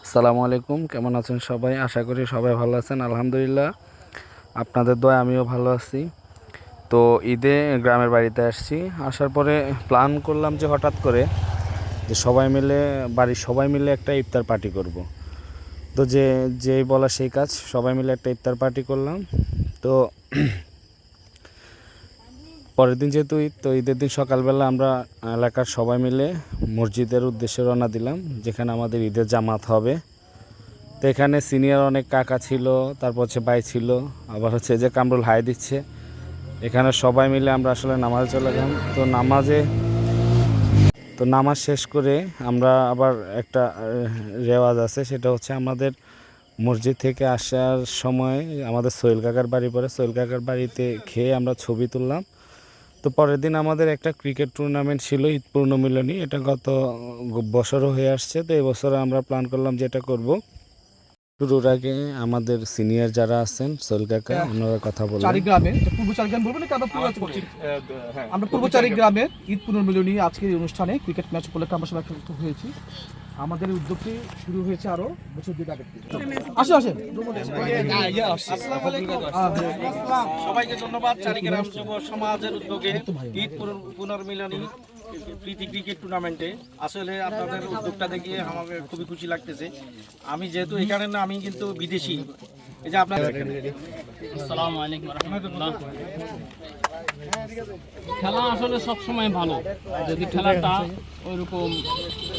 আসসালামু আলাইকুম, কেমন আছেন সবাই? আশা করি সবাই ভালো আছেন। আলহামদুলিল্লাহ, আপনাদের দোয়া আমিও ভালো আছি। তো ঈদে গ্রামের বাড়িতে আসছি। আসার পরে প্ল্যান করলাম যে হঠাৎ করে যে বাড়ির সবাই মিলে একটা ইফতার পার্টি করব। তো যেই বলা সেই কাজ, সবাই মিলে একটা ইফতার পার্টি করলাম। তো পরের দিন যেহেতু ঈদ, তো ঈদের দিন সকালবেলা আমরা এলাকার সবাই মিলে মসজিদের উদ্দেশ্যে রওনা দিলাম, যেখানে আমাদের ঈদের জামাত হবে। তো এখানে সিনিয়র অনেক কাকা ছিল, তারপর হচ্ছে ভাই ছিল, আবার হচ্ছে যে কামরুল হাই দিচ্ছে। এখানে সবাই মিলে আমরা আসলে নামাজে চলে গেলাম। তো নামাজ শেষ করে আমরা আবার একটা রেওয়াজ আছে, সেটা হচ্ছে আমাদের মসজিদ থেকে আসার সময় আমাদের সোহেল কাকার বাড়ি পড়ে, সোহেল কাকার বাড়িতে খেয়ে আমরা ছবি তুললাম। তো পরের দিন আমাদের একটা ক্রিকেট টুর্নামেন্ট ছিল, ঈদ পূর্ণমিলনী। এটা গত বছরও হয়ে আসছে। তো এই বছরে আমরা প্ল্যান করলাম যে এটা করবো। শুরুর আগে আমাদের সিনিয়র যারা আছেন, সোহেল কাকা, ওনারা কথা বলেন। চারিগ্রামে পূর্ব চারিগ্রাম বলবো নাকি আমরা পূর্ব চারিগ্রামের ঈদ পুনর্মিলনী আজকের এই অনুষ্ঠানে ক্রিকেট ম্যাচ উপলক্ষে আমরা সবাই একত্রিত হয়েছি। আমাদের উদ্যোগটি শুরু হয়েছে আরো বছর দুই আগে থেকে। আসেন সবাইকে ধন্যবাদ। চারিগ্রাম যুব সমাজের উদ্যোগে ঈদ পুনর্মিলনী প্রীতি ক্রিকেট টুর্নামেন্টে আসলে আপনাদের উদ্যোগটা দেখে আমাকে খুবই খুশি লাগতেছে। আমি যেহেতু এখানে না, আমি কিন্তু বিদেশি। এই যে আপনার আসসালামু আলাইকুম রাহমাতুল্লাহ। খেলা আসলে সবসময় ভালো, যদি খেলাটা ওইরকম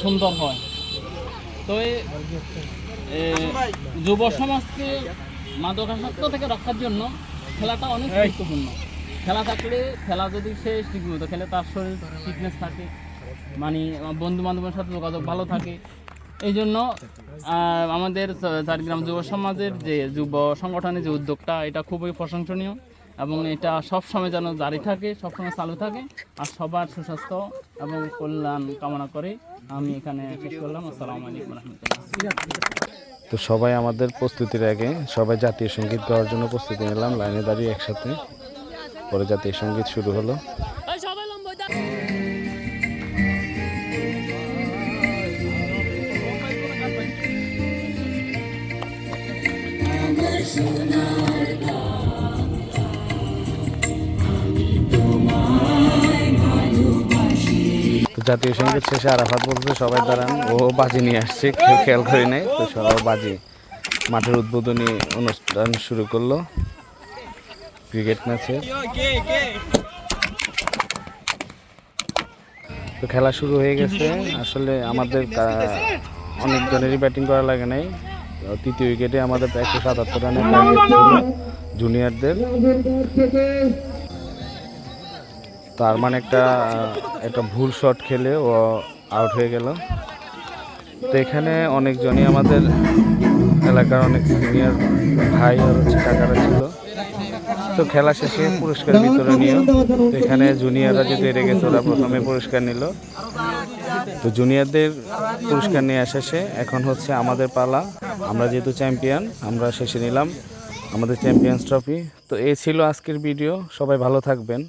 সুন্দর হয়। তো যুব সমাজকে মাদকাসক্ত থেকে রক্ষার জন্য খেলাটা অনেক গুরুত্বপূর্ণ। খেলা থাকলে, খেলা যদি সে ঠিকমতো খেলে, তার শরীর ফিটনেস থাকে, মানে বন্ধু বান্ধবের সাথে যোগাযোগ ভালো থাকে। এই জন্য আমাদের চারিগ্রাম যুব সমাজের যে যুব সংগঠনের যে উদ্যোগটা, এটা খুবই প্রশংসনীয় এবং এটা সবসময় যেন জারি থাকে, সবসময় চালু থাকে। আর সবার সুস্বাস্থ্য এবং কল্যাণ কামনা করে আমি এখানে শেষ করলাম। আসসালামু আলাইকুম রহমতুল্লাহ। তো সবাই আমাদের প্রস্তুতির আগে সবাই জাতীয় সঙ্গীত গাওয়ার জন্য প্রস্তুতি নিলাম, লাইনে দাঁড়িয়ে একসাথে। পরে জাতীয় সঙ্গীত শুরু হলো। জাতীয় সঙ্গীত শেষে আরাফাত বলতে সবাই দাঁড়ান, ও বাজি নিয়ে আসছে, কেউ খেয়াল করে নাই। তো সবাই বাজি, মাঠের উদ্বোধনী অনুষ্ঠান শুরু করলো ক্রিকেট ম্যাচে। তো খেলা শুরু হয়ে গেছে। আসলে আমাদের অনেকজনেরই ব্যাটিং করা লাগে নাই। তৃতীয় উইকেটে আমাদের 177 রানের টার্গেট ছিল জুনিয়রদের। তার মানে একটা ভুল শট খেলে ও আউট হয়ে গেল। তো এখানে অনেকজনই আমাদের এলাকার অনেক সিনিয়র ভাই আর কাকারা ছিল। তো খেলা শেষে পুরস্কার বিতরণীয়। তো এখানে জুনিয়ররা যেহেতু হেরে গেছে, ওরা প্রথমে পুরস্কার নিল। তো জুনিয়রদের পুরস্কার নিয়ে শেষে এখন হচ্ছে আমাদের পালা। আমরা যেহেতু চ্যাম্পিয়ন, আমরা শেষে নিলাম আমাদের চ্যাম্পিয়ন্স ট্রফি। তো এই ছিল আজকের ভিডিও। সবাই ভালো থাকবেন।